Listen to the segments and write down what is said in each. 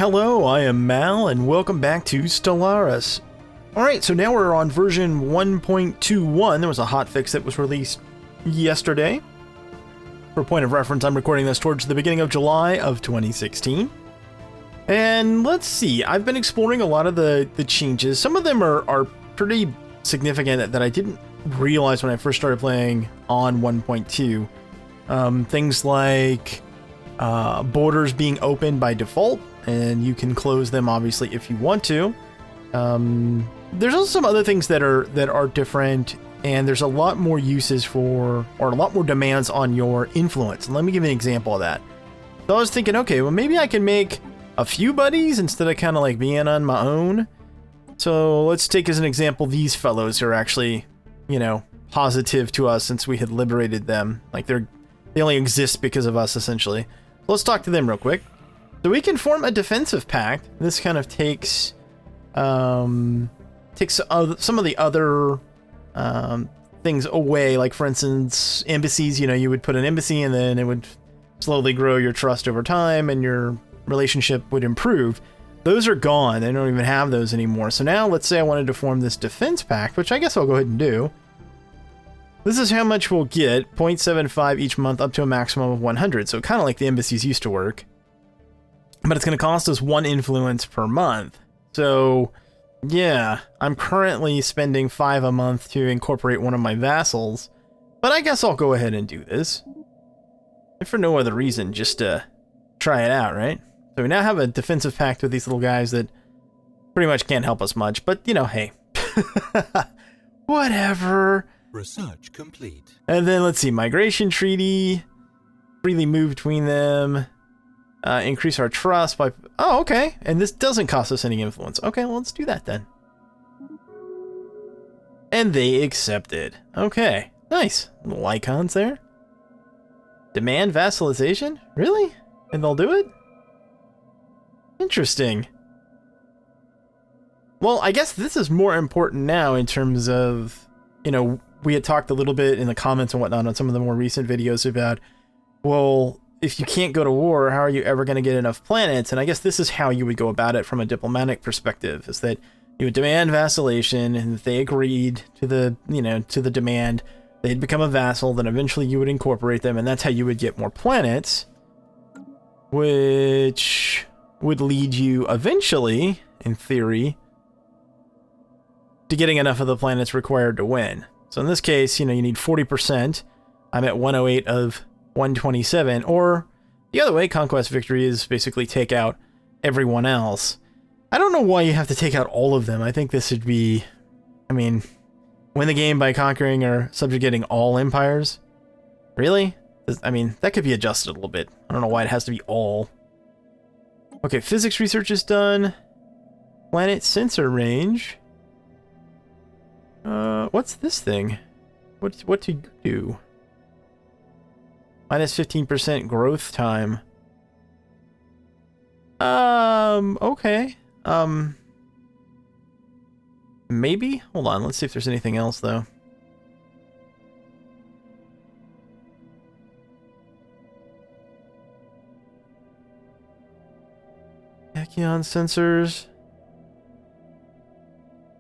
Hello, I am Mal, and welcome back to Stellaris. Alright, so now we're on version 1.21. There was a hotfix that was released yesterday. For point of reference, I'm recording this towards the beginning of July of 2016. And let's see, I've been exploring a lot of the changes. Some of them are pretty significant that I didn't realize when I first started playing on 1.2. Things like borders being open by default, and you can close them obviously if you want to. There's also some other things that are different, and there's a lot more uses for, or a lot more demands on your influence. And let me give you an example of that. So I was thinking, okay, well maybe I can make a few buddies instead of kind of like being on my own. So let's take as an example these fellows who are actually, you know, positive to us since we had liberated them. Like they only exist because of us essentially. Let's talk to them real quick. So we can form a defensive pact. This kind of takes some of the other things away. Like for instance, embassies, you know, you would put an embassy and then it would slowly grow your trust over time and your relationship would improve. Those are gone. They don't even have those anymore. So now let's say I wanted to form this defense pact, which I guess I'll go ahead and do. This is how much we'll get, 0.75 each month up to a maximum of 100. So kind of like the embassies used to work. But it's going to cost us 1 influence per month. So yeah, I'm currently spending 5 a month to incorporate one of my vassals. But I guess I'll go ahead and do this. If for no other reason, just to try it out, right? So we now have a defensive pact with these little guys that pretty much can't help us much. But, you know, hey. Whatever. Research complete. And then let's see, migration treaty, freely move between them, increase our trust by, oh, okay. And this doesn't cost us any influence. Okay, well, let's do that then. And they accepted. Okay, nice. Little icons there. Demand vassalization? Really? And they'll do it? Interesting. Well, I guess this is more important now in terms of, you know, we had talked a little bit in the comments and whatnot on some of the more recent videos about, well, if you can't go to war, how are you ever going to get enough planets? And I guess this is how you would go about it from a diplomatic perspective, is that you would demand vassalation, and if they agreed to the, you know, to the demand, they'd become a vassal, then eventually you would incorporate them, and that's how you would get more planets, which would lead you eventually, in theory, to getting enough of the planets required to win. So in this case, you know, you need 40%. I'm at 108 of 127. Or the other way, Conquest Victory is basically take out everyone else. I don't know why you have to take out all of them. I think this should be, I mean, win the game by conquering or subjugating all empires. Really? I mean, that could be adjusted a little bit. I don't know why it has to be all. Okay, physics research is done. Planet sensor range. What's this thing? What to do? Minus 15% growth time. Okay. Maybe? Hold on, let's see if there's anything else, though. Tachyon sensors.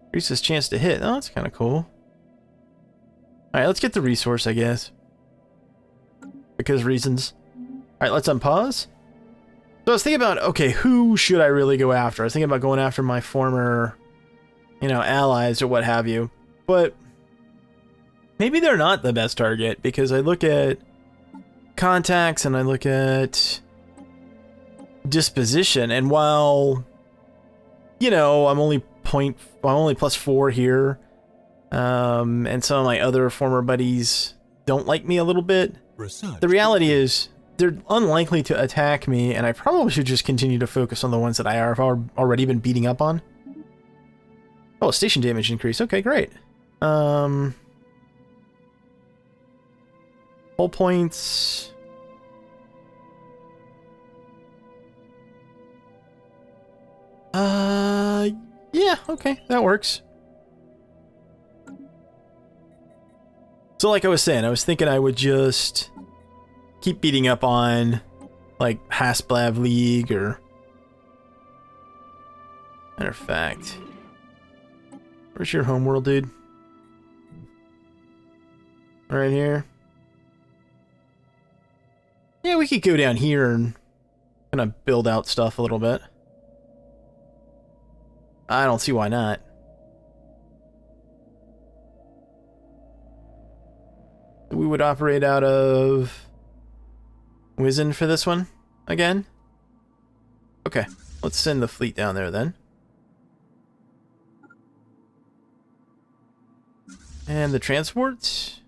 Increases chance to hit. Oh, that's kind of cool. Alright, let's get the resource, I guess. Because reasons. Alright, let's unpause. So I was thinking about, okay, who should I really go after? I was thinking about going after my former, you know, allies or what have you. But maybe they're not the best target, because I look at contacts and I look at disposition, and while, you know, I'm only +4 here, and some of my other former buddies don't like me a little bit. The reality is they're unlikely to attack me, and I probably should just continue to focus on the ones that I have already been beating up on. Oh, station damage increase. Okay, great. Hull points. Yeah, okay, that works. So like I was saying, I was thinking I would just keep beating up on like Hasblav League or Matter of fact, where's your homeworld, dude? Right here. Yeah, we could go down here and kind of build out stuff a little bit. I don't see why not. We would operate out of Wizen for this one again. Okay, let's send the fleet down there then. And the transports.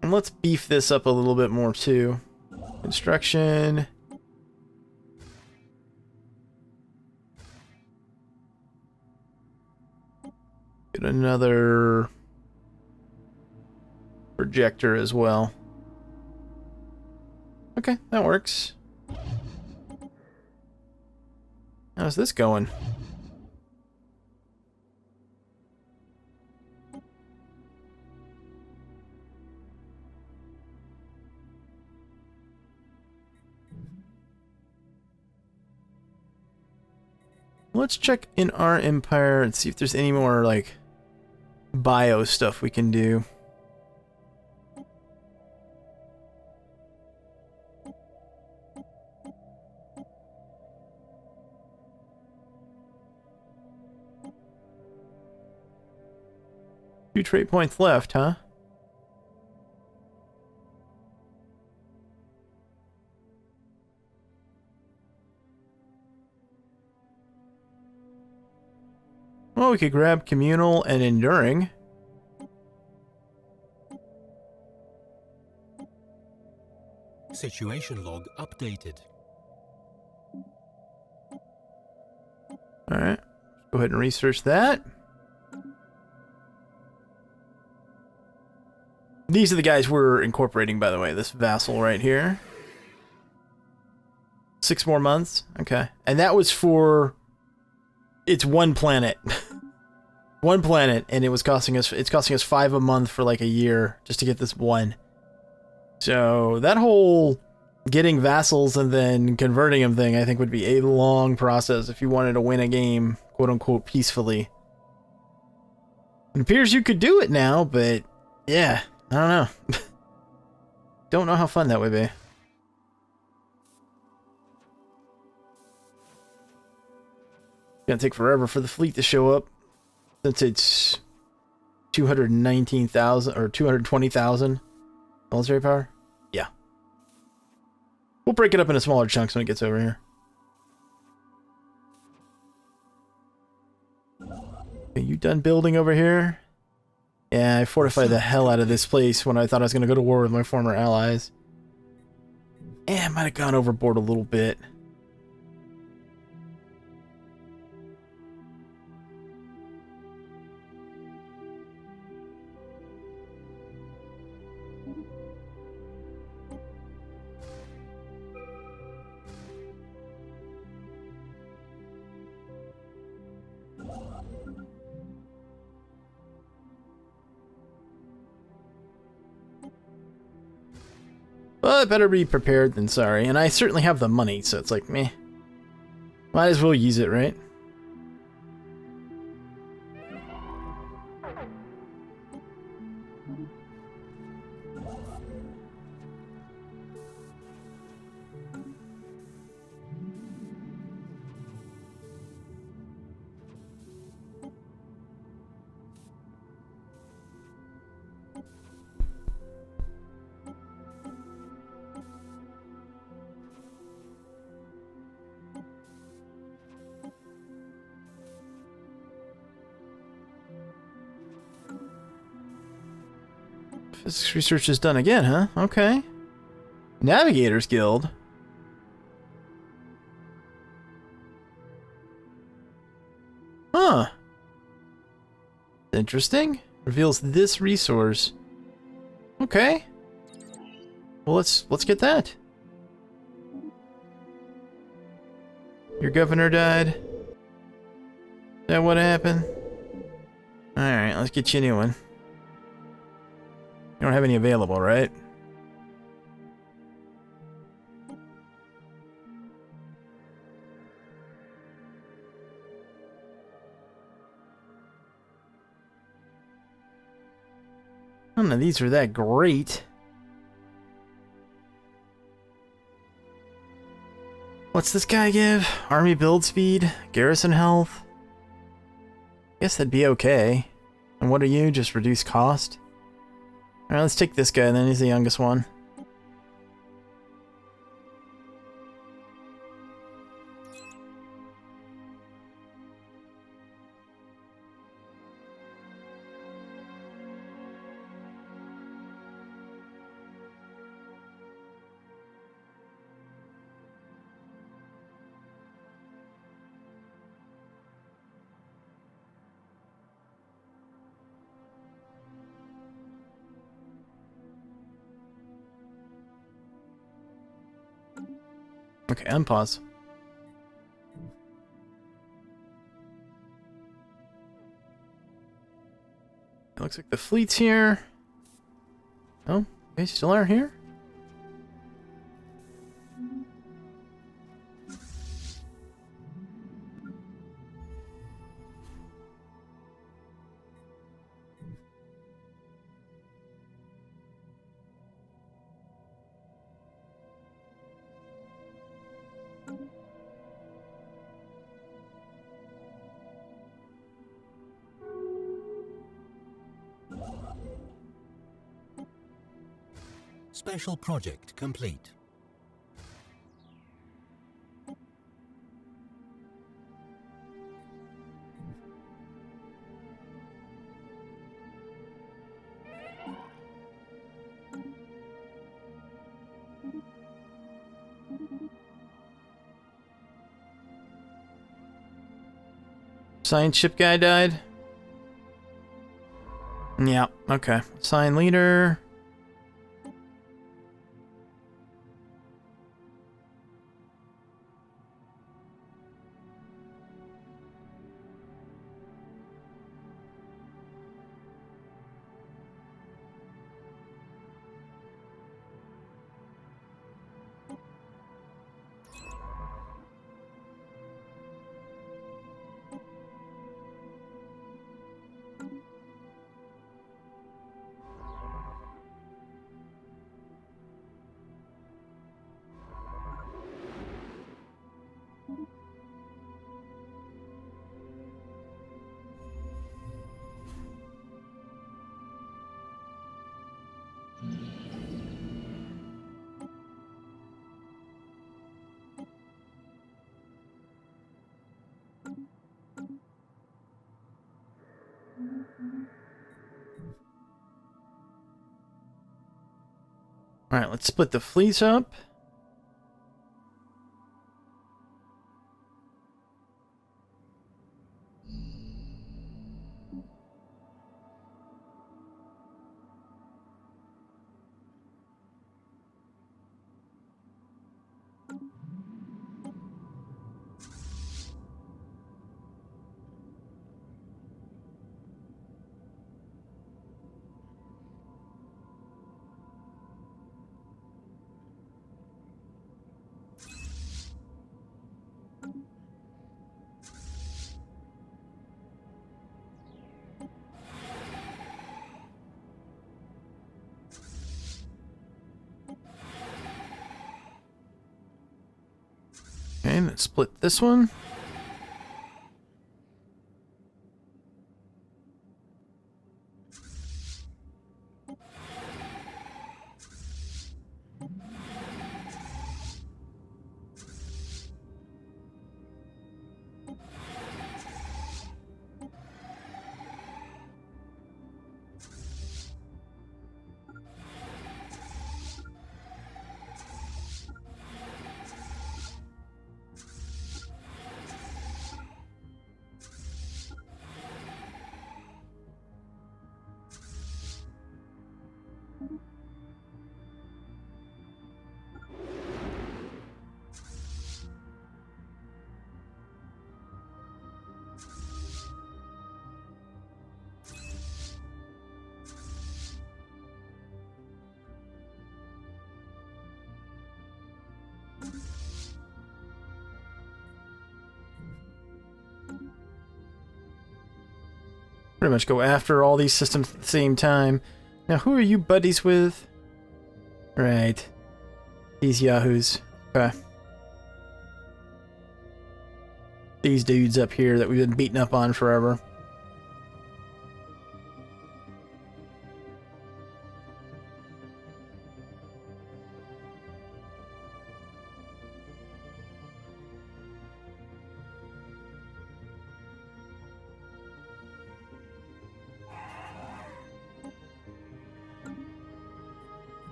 And let's beef this up a little bit more too. Construction. Get another projector as well. Okay, that works. How's this going? Let's check in our empire and see if there's any more, like, bio stuff we can do. Two trade points left, huh? Well, we could grab communal and enduring. Situation log updated. Alright, go ahead and research that. These are the guys we're incorporating, by the way, this vassal right here. 6 more months? Okay. And that was for... It's one planet. One planet, and it's costing us 5 a month for like a year just to get this one. So that whole getting vassals and then converting them thing, I think, would be a long process if you wanted to win a game, quote unquote, peacefully. It appears you could do it now, but yeah, I don't know. Don't know how fun that would be. It's gonna take forever for the fleet to show up, since it's 219,000 or 220,000 military power. Yeah. We'll break it up into smaller chunks when it gets over here. Are you done building over here? Yeah, I fortified the hell out of this place when I thought I was going to go to war with my former allies. Eh, I might have gone overboard a little bit. Well, better be prepared than sorry, and I certainly have the money, so it's like, meh. Might as well use it, right? Physics research is done again, huh? Okay. Navigators Guild. Huh. Interesting. Reveals this resource. Okay. Well, let's get that. Your governor died. Is that what happened? Alright, let's get you a new one. You don't have any available, right? None of these are that great. What's this guy give? Army build speed? Garrison health? Guess that'd be okay. And what are you? Just reduce cost? Alright, let's take this guy then. He's the youngest one. Okay, unpause. It looks like the fleet's here. Oh, they still are here? Special project complete. Science ship guy died? Yeah, okay. Sign leader. Alright, let's split the fleets up. Okay, let's split this one. Pretty much go after all these systems at the same time. Now, who are you buddies with? Right. These yahoos. Okay. These dudes up here that we've been beating up on forever.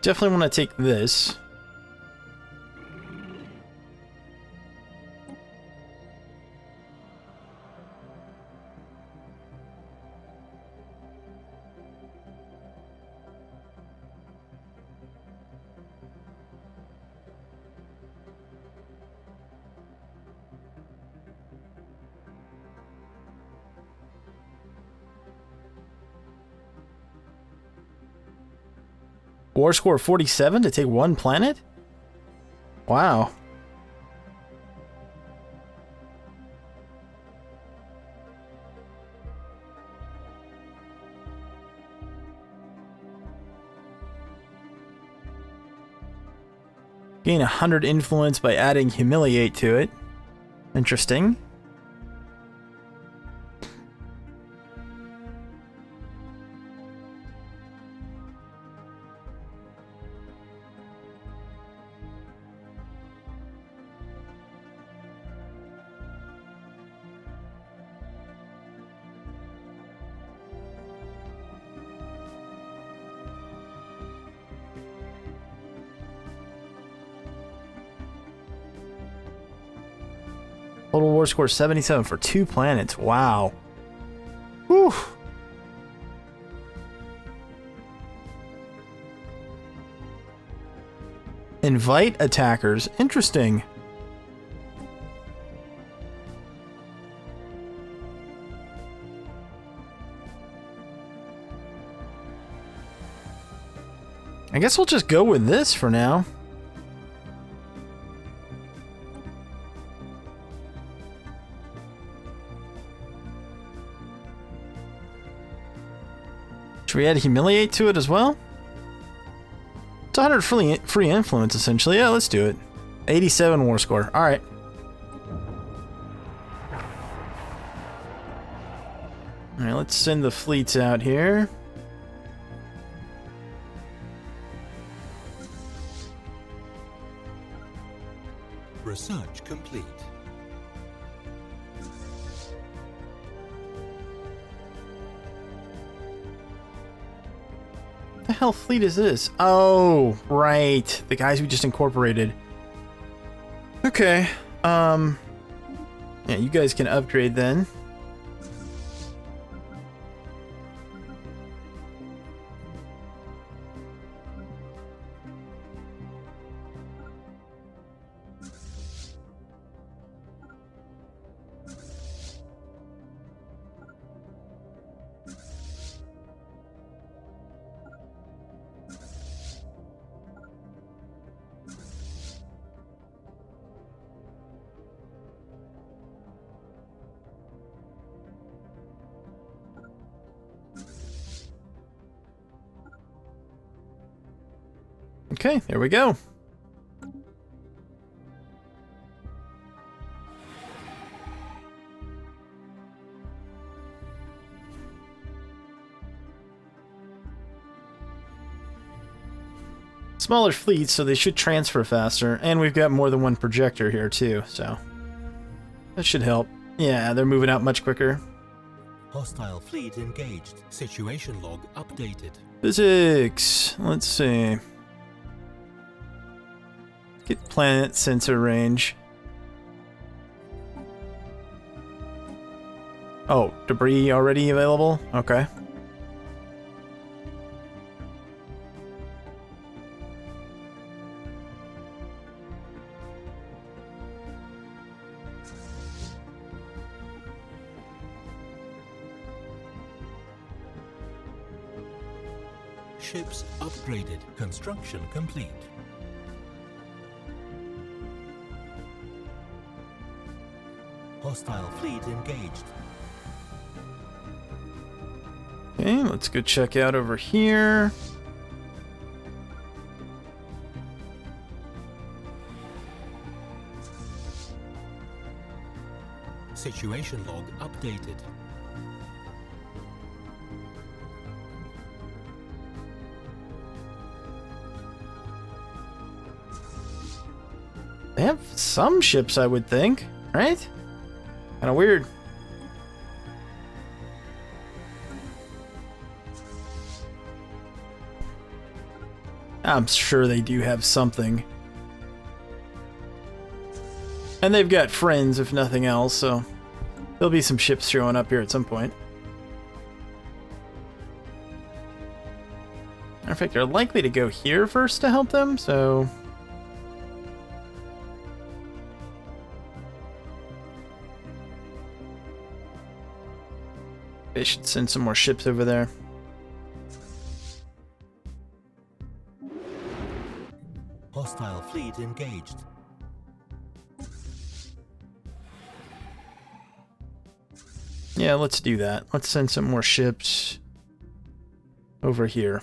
Definitely want to take this. War score 47 to take one planet? Wow. Gain 100 influence by adding Humiliate to it. Interesting. Total war score 77 for 2 planets. Wow. Whew. Invite attackers. Interesting. I guess we'll just go with this for now. Should we add Humiliate to it as well? It's 100 free influence, essentially. Yeah, let's do it. 87 war score. Alright. Alright, let's send the fleets out here. Research complete. What the hell fleet is this? Oh, right. The guys we just incorporated. Okay. Yeah, you guys can upgrade then. Okay, there we go. Smaller fleets, so they should transfer faster, and we've got more than one projector here too, so that should help. Yeah, they're moving out much quicker. Hostile fleet engaged. Situation log updated. Physics. Let's see. Get planet sensor range. Oh, debris already available? Okay. Ships upgraded. Construction complete. Hostile fleet engaged. Okay, let's go check out over here. Situation log updated. They have some ships, I would think, right? Kind of weird. I'm sure they do have something. And they've got friends, if nothing else, so there'll be some ships showing up here at some point. Matter of fact, they're likely to go here first to help them, so... they should send some more ships over there. Hostile fleet engaged. Yeah, let's do that. Let's send some more ships over here.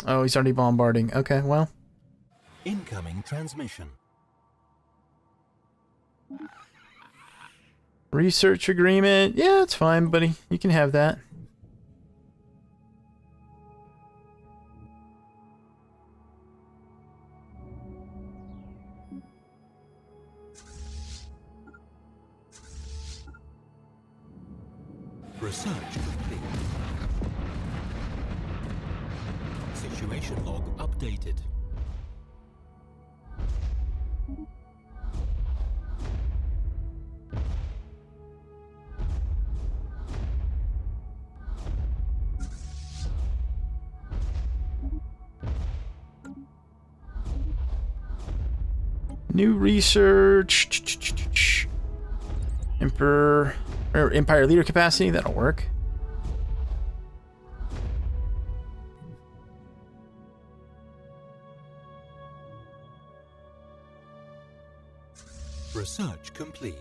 Oh, he's already bombarding. Okay, well. Incoming transmission. Research agreement. Yeah, it's fine, buddy. You can have that. Research complete. Situation log updated. New research. Empire leader capacity, that'll work. Research complete.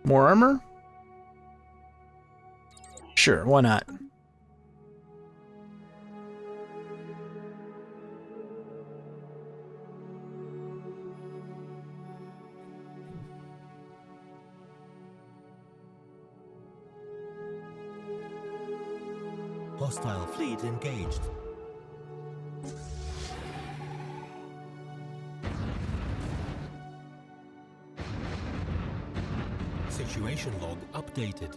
More armor? Sure, why not? Hostile fleet engaged. Situation log updated.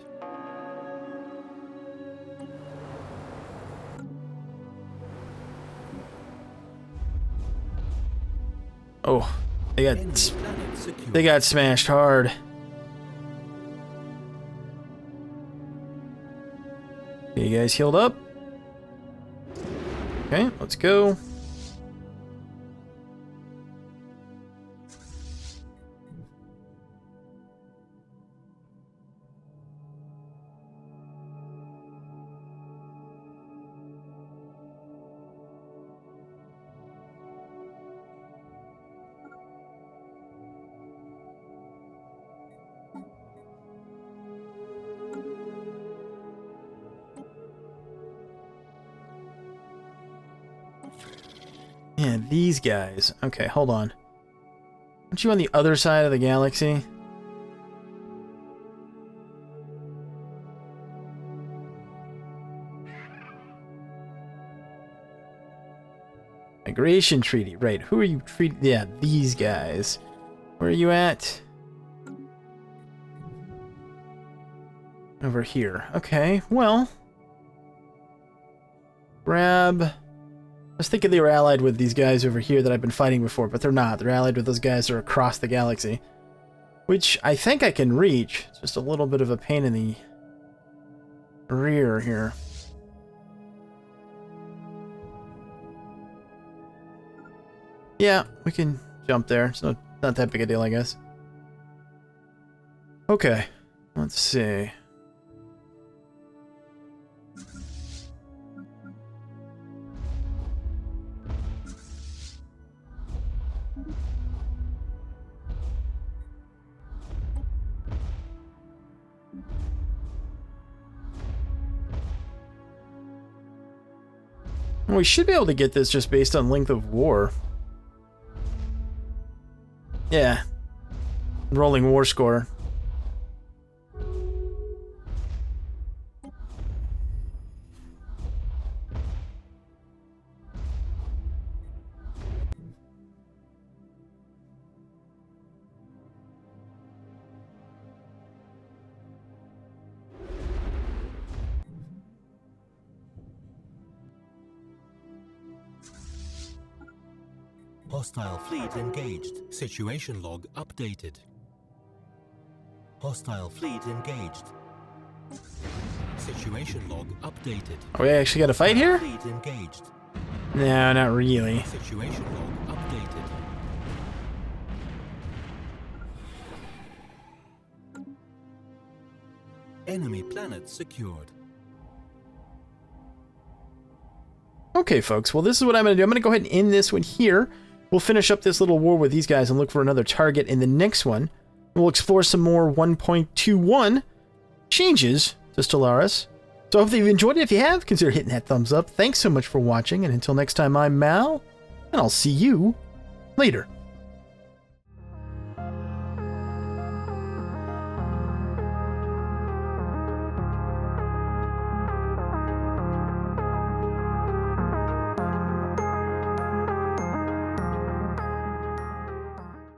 Oh, they got smashed hard. Okay, you guys healed up? Okay, let's go. Yeah, these guys. Okay, hold on. Aren't you on the other side of the galaxy? Migration treaty. Right, who are you treating? Yeah, these guys. Where are you at? Over here. Okay, well. Grab... I was thinking they were allied with these guys over here that I've been fighting before, but they're not. They're allied with those guys that are across the galaxy. Which I think I can reach. It's just a little bit of a pain in the rear here. Yeah, we can jump there. It's not that big a deal, I guess. Okay, let's see. We should be able to get this just based on length of war. Yeah. Rolling war score. Hostile fleet engaged. Situation log updated. Hostile fleet engaged. Situation log updated. Are we actually got to fight here? Fleet engaged. No, not really. Situation log updated. Enemy planet secured. Okay, folks. Well, this is what I'm going to do. I'm going to go ahead and end this one here. We'll finish up this little war with these guys and look for another target in the next one. We'll explore some more 1.21 changes to Stellaris. So I hope that you've enjoyed it. If you have, consider hitting that thumbs up. Thanks so much for watching, and until next time, I'm Mal, and I'll see you later.